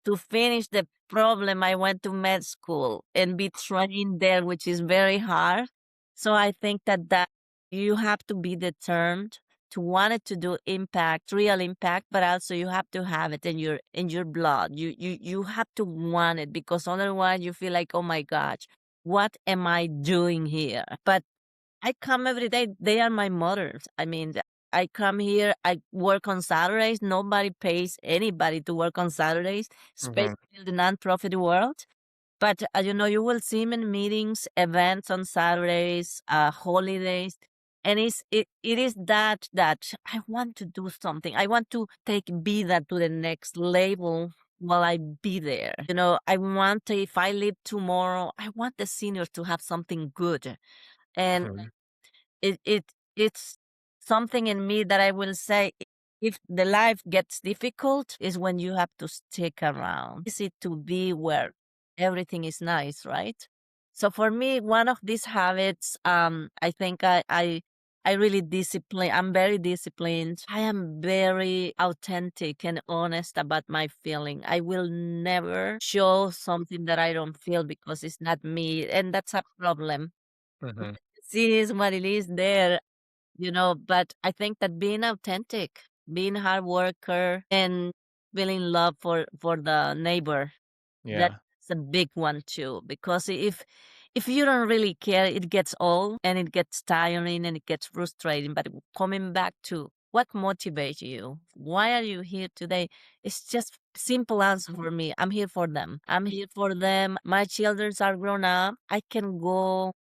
to finish the problem, I went to med school and be trained there, which is very hard. So I think that you have to be determined to want it to do impact, real impact, but also you have to have it in your blood. You have to want it because otherwise you feel like, oh my gosh, what am I doing here? But I come every day. They are my mothers. I mean, I come here, I work on Saturdays. Nobody pays anybody to work on Saturdays, Hmm. especially in the nonprofit world. But you will see me in meetings, events on Saturdays, holidays, and it is that I want to do something. I want to take Vida to the next level while I be there. I want if I leave tomorrow, I want the seniors to have something good, and it's something in me that I will say if the life gets difficult is when you have to stick around. Is it to be where everything is nice, right? So for me, one of these habits, I think I really discipline. I'm very disciplined. I am very authentic and honest about my feeling. I will never show something that I don't feel because it's not me, and that's a problem. Hmm. See, is what it is there, but I think that being authentic, being hard worker and feeling love for the neighbor, that's Yeah. a big one too. Because if you don't really care, it gets old and it gets tiring and it gets frustrating. But coming back to what motivates you, why are you here today? It's just simple answer for me. I'm here for them. I'm here for them. My children are grown up. I can go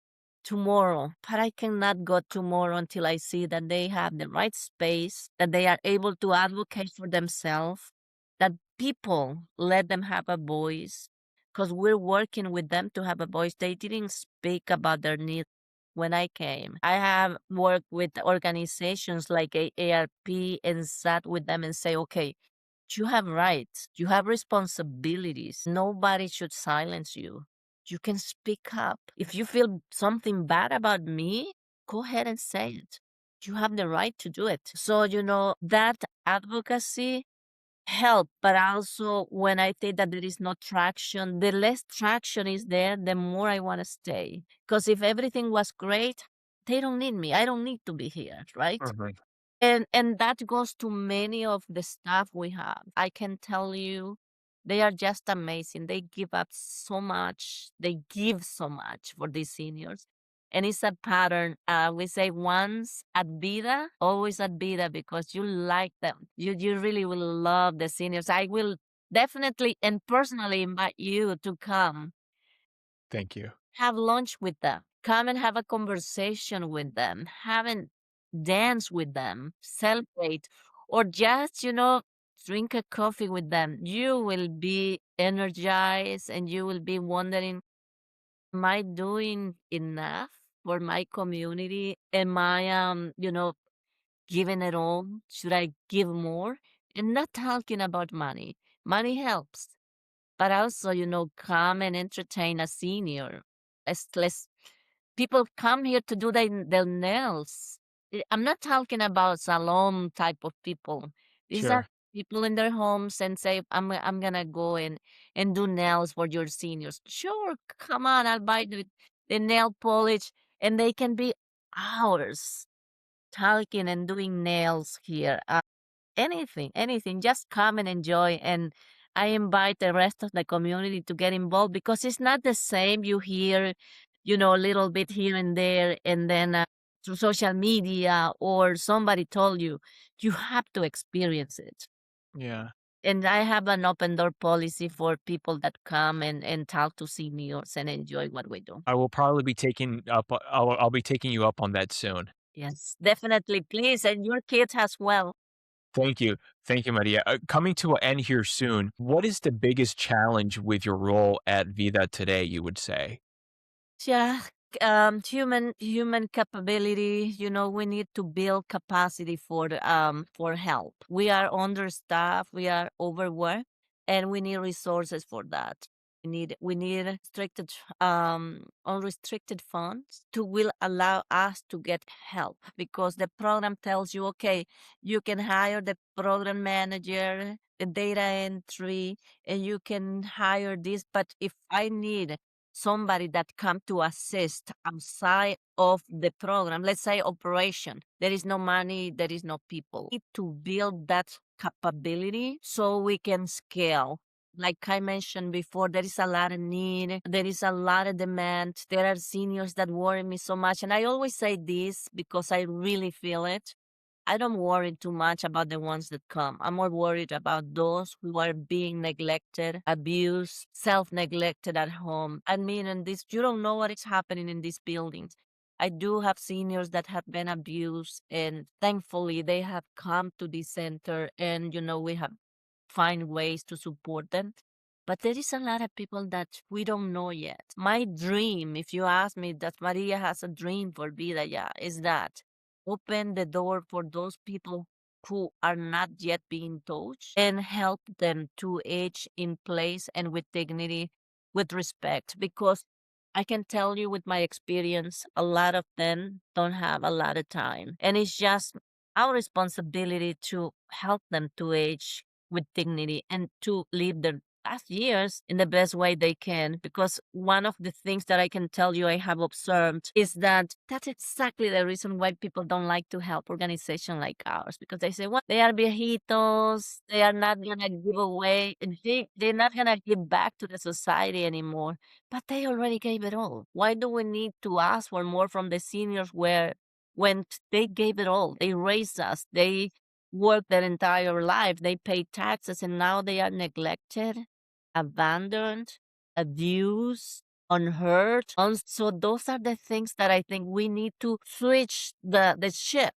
tomorrow, but I cannot go tomorrow until I see that they have the right space, that they are able to advocate for themselves, that people let them have a voice because we're working with them to have a voice. They didn't speak about their needs when I came. I have worked with organizations like AARP and sat with them and say, okay, you have rights, you have responsibilities. Nobody should silence you. You can speak up. If you feel something bad about me, go ahead and say it. You have the right to do it. So, that advocacy help, but also when I think that there is no traction, the less traction is there, the more I want to stay. Because if everything was great, they don't need me. I don't need to be here, right? Mhm. And that goes to many of the staff we have. I can tell you, they are just amazing. They give up so much. They give so much for these seniors. And it's a pattern. We say once at Vida, always at Vida, because you like them. You really will love the seniors. I will definitely and personally invite you to come Thank you. have lunch with them. Come and have a conversation with them. Have a dance with them. Celebrate. Or just, drink a coffee with them. You will be energized and you will be wondering, am I doing enough for my community? Am I, giving it all? Should I give more? And not talking about money. Money helps, but also, come and entertain a senior. Let's people come here to do their nails. I'm not talking about salon type of people. These are Sure. people in their homes and say, I'm gonna go and do nails for your seniors. Sure, come on, I'll buy the nail polish, and they can be hours talking and doing nails here. Anything, just come and enjoy. And I invite the rest of the community to get involved because it's not the same. You hear, a little bit here and there, and then through social media or somebody told you, you have to experience it. Yeah. And I have an open door policy for people that come and talk to seniors and enjoy what we do. I will probably be taking up I'll be taking you up on that soon. Yes, definitely. Please. And your kids as well. Thank you. Thank you, Maria. Coming to an end here soon, what is the biggest challenge with your role at Vida today, you would say? Yeah, human capability. We need to build capacity for help. We are understaffed, we are overworked, and we need resources for that. We need restricted unrestricted funds to will allow us to get help because the program tells you, okay, you can hire the program manager, the data entry, and you can hire this. But if I need somebody that come to assist outside of the program, let's say operation, there is no money, there is no people. We need to build that capability so we can scale. Like I mentioned before, there is a lot of need, there is a lot of demand. There are seniors that worry me so much. And I always say this because I really feel it. I don't worry too much about the ones that come. I'm more worried about those who are being neglected, abused, self-neglected at home. I mean, and this, you don't know what is happening in these buildings. I do have seniors that have been abused, and thankfully they have come to this center, and we have find ways to support them. But there is a lot of people that we don't know yet. My dream, if you ask me, that Maria has a dream for Vida, yeah, is that open the door for those people who are not yet being touched and help them to age in place and with dignity, with respect. Because I can tell you with my experience, a lot of them don't have a lot of time. And it's just our responsibility to help them to age with dignity and to live their last years in the best way they can. Because one of the things that I can tell you I have observed is that that's exactly the reason why people don't like to help organizations like ours. Because they say, well, they are viejitos, they are not going to give away, they're not going to give back to the society anymore. But they already gave it all. Why do we need to ask for more from the seniors when they gave it all? They raised us. They worked their entire life. They paid taxes, and now they are neglected, abandoned, abused, unheard. So those are the things that I think we need to switch the ship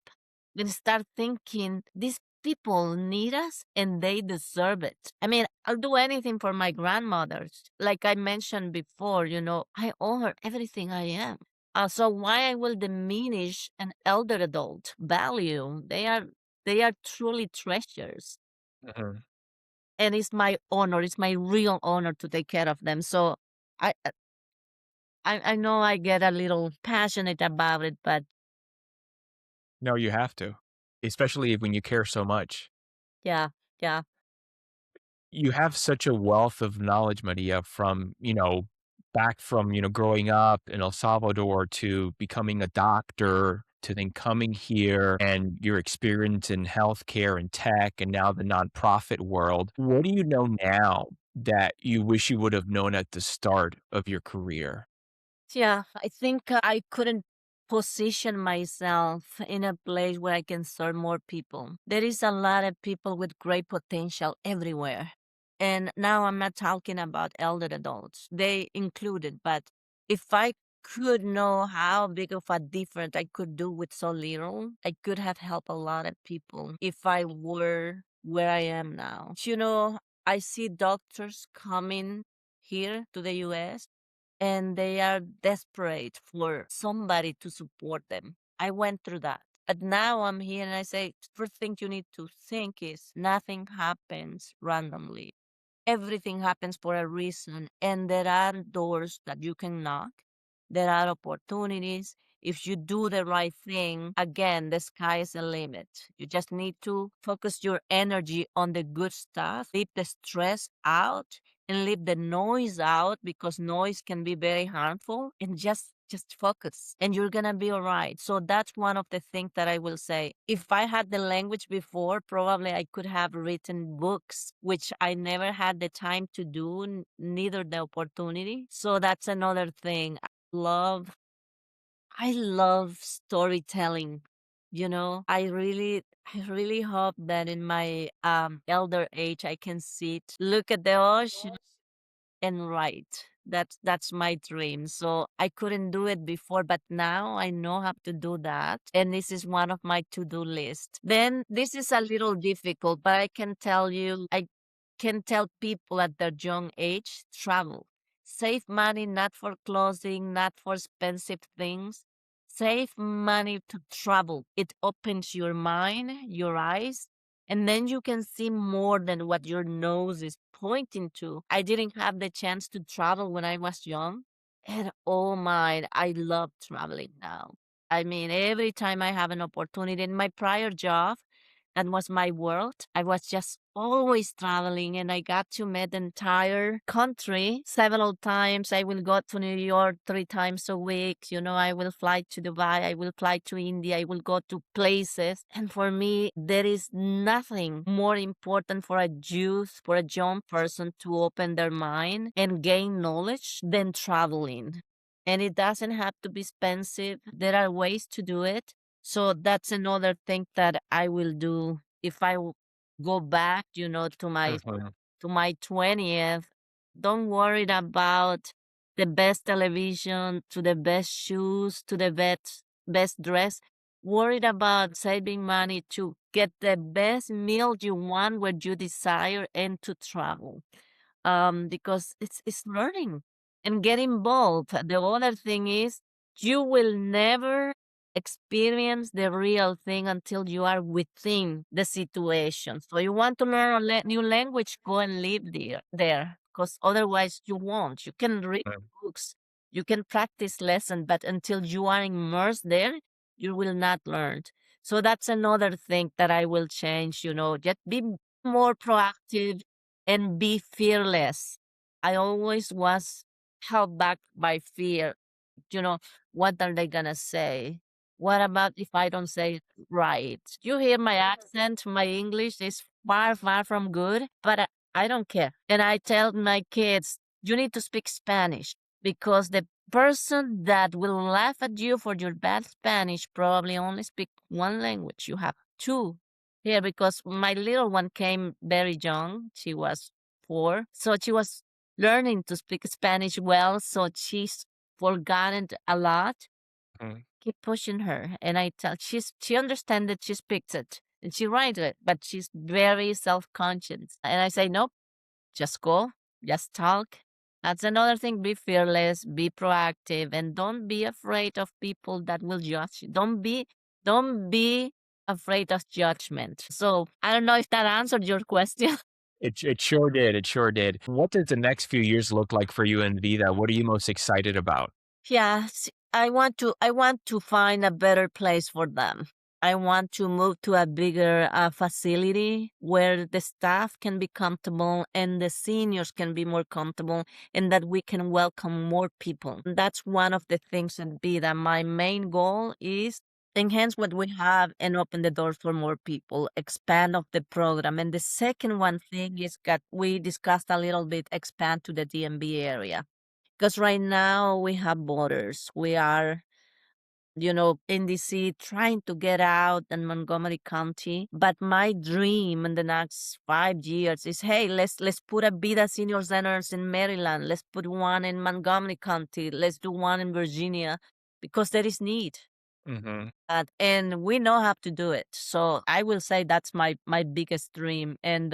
and start thinking these people need us and they deserve it. I mean, I'll do anything for my grandmothers. Like I mentioned before, I owe her everything I am. So why I will diminish an elder adult value? They are truly treasures. Mhm. And it's my honor, it's my real honor to take care of them. So I I know I get a little passionate about it, but No, you have to, especially when you care so much. yeah, yeah. You have such a wealth of knowledge, Maria, from, back from, growing up in El Salvador to becoming a doctor to then coming here and your experience in healthcare and tech and now the nonprofit world. What do you know now that you wish you would have known at the start of your career? Yeah, I think I couldn't position myself in a place where I can serve more people. There is a lot of people with great potential everywhere. And now I'm not talking about elder adults, they included. But if I could know how big of a difference I could do with so little, I could have helped a lot of people if I were where I am now. I see doctors coming here to the US and they are desperate for somebody to support them. I went through that. But now I'm here and I say, first thing you need to think is nothing happens randomly. Everything happens for a reason, and there are doors that you can knock. There are opportunities. If you do the right thing, again, the sky is the limit. You just need to focus your energy on the good stuff, leave the stress out, and leave the noise out because noise can be very harmful, and just focus and you're gonna be all right. So that's one of the things that I will say. If I had the language before, probably I could have written books, which I never had the time to do, neither the opportunity. So that's another thing. I love storytelling. I really hope that in my elder age I can sit, look at the ocean and write. That's my dream. So I couldn't do it before, but now I know how to do that. And this is one of my to-do list. Then this is a little difficult, but I can tell you, I can tell people at their young age, travel. Save money not for clothing, not for expensive things. Save money to travel. It opens your mind, your eyes, and then you can see more than what your nose is pointing to. I didn't have the chance to travel when I was young. And oh my, I love traveling now. I mean, every time I have an opportunity in my prior job, that was my world. I was just always traveling and I got to meet the entire country several times. I will go to New York 3 times a week. I will fly to Dubai. I will fly to India. I will go to places. And for me, there is nothing more important for a youth, for a young person to open their mind and gain knowledge than traveling. And it doesn't have to be expensive. There are ways to do it. So that's another thing that I will do if I go back, to my Mhm. 20th. Don't worry about the best television, to the best shoes, to the best dress. Worried about saving money to get the best meal you want where you desire and to travel. Because it's learning and get involved. The other thing is you will never experience the real thing until you are within the situation. So you want to learn a new language, go and live there, because otherwise you won't. You can read Mm. books, you can practice lessons, but until you are immersed there, you will not learn. So that's another thing that I will change. Just be more proactive and be fearless. I always was held back by fear. You know, what are they gonna say? What about if I don't say it right? You hear my accent, my English is far, far from good, but I don't care. And I tell my kids, you need to speak Spanish because the person that will laugh at you for your bad Spanish probably only speak one language. You have two here because my little one came very young. She was 4. So she was learning to speak Spanish well. So she's forgotten a lot. Mhm. Keep pushing her. And I tell she understands that she speaks it. And she writes it, but she's very self-conscious. And I say, nope, just go, just talk. That's another thing. Be fearless, be proactive, and don't be afraid of people that will judge you. Don't be afraid of judgment. So I don't know if that answered your question. It sure did. It sure did. What does the next few years look like for you and Vida? What are you most excited about? Yes, I want to find a better place for them. I want to move to a bigger facility where the staff can be comfortable and the seniors can be more comfortable and that we can welcome more people. That's one of the things that be that my main goal is enhance what we have and open the doors for more people, expand of the program. And the second one thing is that we discussed a little bit expand to the DMV area. Because right now we have borders. We are, in DC trying to get out in Montgomery County. But my dream in the next 5 years is, hey, let's put a Vida Senior Centers in Maryland. Let's put one in Montgomery County. Let's do one in Virginia because there is need. Mm-hmm. And we know how to do it. So I will say that's my biggest dream. And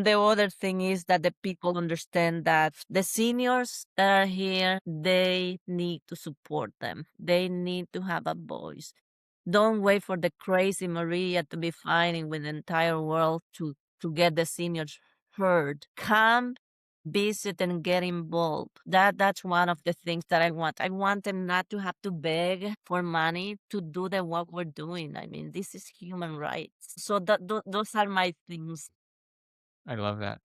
the other thing is that the people understand that the seniors that are here, they need to support them. They need to have a voice. Don't wait for the crazy Maria to be fighting with the entire world to get the seniors heard. Come, visit, and get involved. That's one of the things that I want. I want them not to have to beg for money to do the work we're doing. I mean, this is human rights. So those are my things. I love that.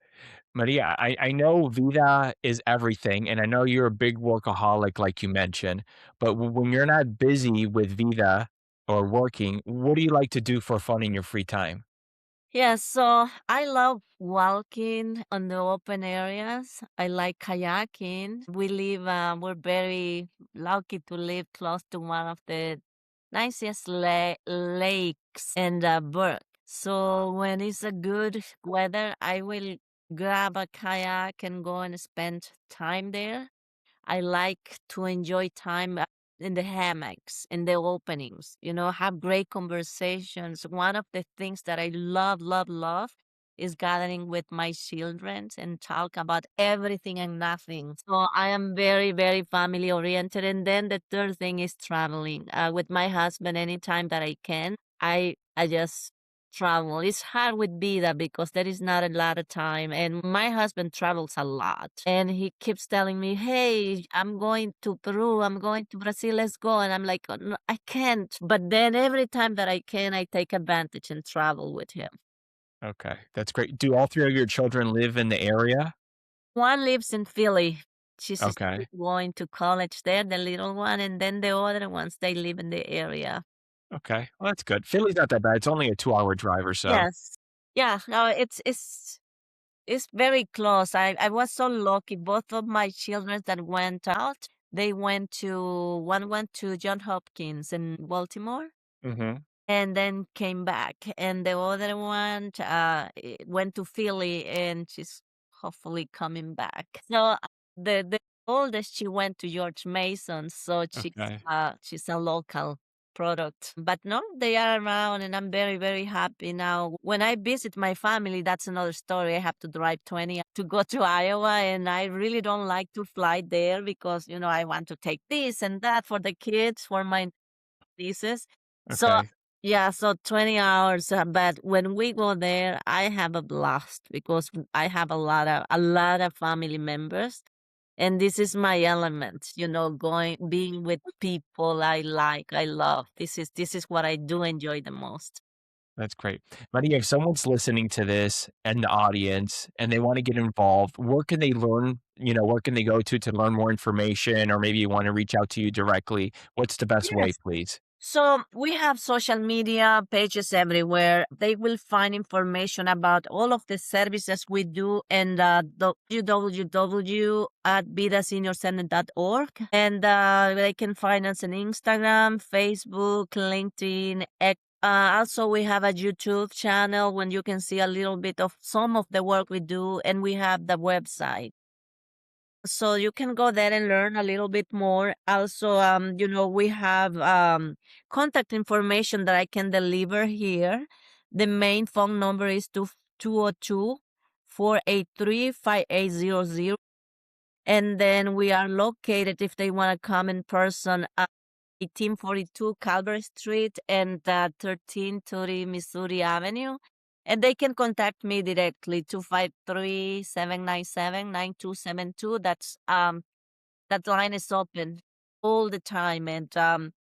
Maria, I know Vida is everything, and I know you're a big workaholic, like you mentioned. But when you're not busy with Vida or working, what do you like to do for fun in your free time? Yeah, so I love walking on the open areas. I like kayaking. We're very lucky to live close to one of the nicest lakes in the Burke. So when it's a good weather, I will grab a kayak and go and spend time there. I like to enjoy time in the hammocks, in the openings, have great conversations. One of the things that I love, love, love is gathering with my children and talk about everything and nothing. So I am very, very family oriented. And then the third thing is traveling with my husband anytime that I can. I just travel. It's hard with Vida because there is not a lot of time. And my husband travels a lot. And he keeps telling me, hey, I'm going to Peru. I'm going to Brazil. Let's go. And I'm like, "Oh, no, I can't." But then every time that I can, I take advantage and travel with him. Okay, that's great. Do all three of your children live in the area? One lives in Philly. She's still Okay. going to college there, the little one. And then the other ones, they live in the area. Okay. Well, that's good. Philly's not that bad. It's only a 2-hour drive or so. Yes. Yeah, no, it's very close. I was so lucky. Both of my children that went out, one went to John Hopkins in Baltimore Mhm. and then came back. And the other one went to Philly and she's hopefully coming back. So the oldest, she went to George Mason, so Okay. she's a local product. But no, they are around and I'm very, very happy now. When I visit my family, that's another story. I have to drive 20 to go to Iowa and I really don't like to fly there because, I want to take this and that for the kids, for my nieces. So Okay. yeah, so 20 hours. But when we go there, I have a blast because I have a lot of family members. And this is my element, being with people I like, I love. This is what I do enjoy the most. That's great. Maria, if someone's listening to this and the audience and they want to get involved, where can they learn, where can they go to learn more information or maybe you want to reach out to you directly? What's the best way, Yes. please? So we have social media pages everywhere. They will find information about all of the services we do and www.vidaseniorcenter.org. And they can find us on Instagram, Facebook, LinkedIn. Also, we have a YouTube channel when you can see a little bit of some of the work we do, and we have the website. So you can go there and learn a little bit more. Also, we have contact information that I can deliver here. The main phone number is 202-483-5800. And then we are located, if they want to come in person, at 1842 Calvert Street and 1330 Missouri Avenue. And they can contact me directly, 253-797-9272. That line is open all the time. And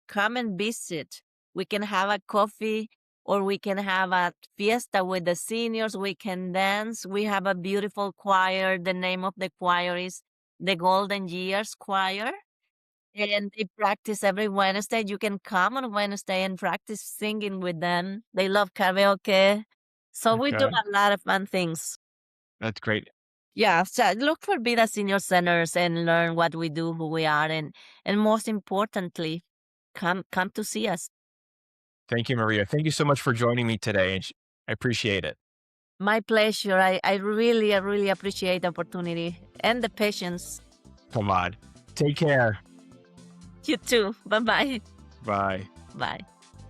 come and visit. We can have a coffee, or we can have a fiesta with the seniors. We can dance. We have a beautiful choir. The name of the choir is the Golden Years Choir. And they practice every Wednesday. You can come on Wednesday and practice singing with them. They love karaoke. So we do Okay. a lot of fun things. That's great. Yeah, so look for Vida Senior Centers and learn what we do, who we are, and most importantly, come to see us. Thank you, Maria. Thank you so much for joining me today. I appreciate it. My pleasure. I really appreciate the opportunity and the patience. Come on. Take care. You too. Bye-bye. Bye. Bye.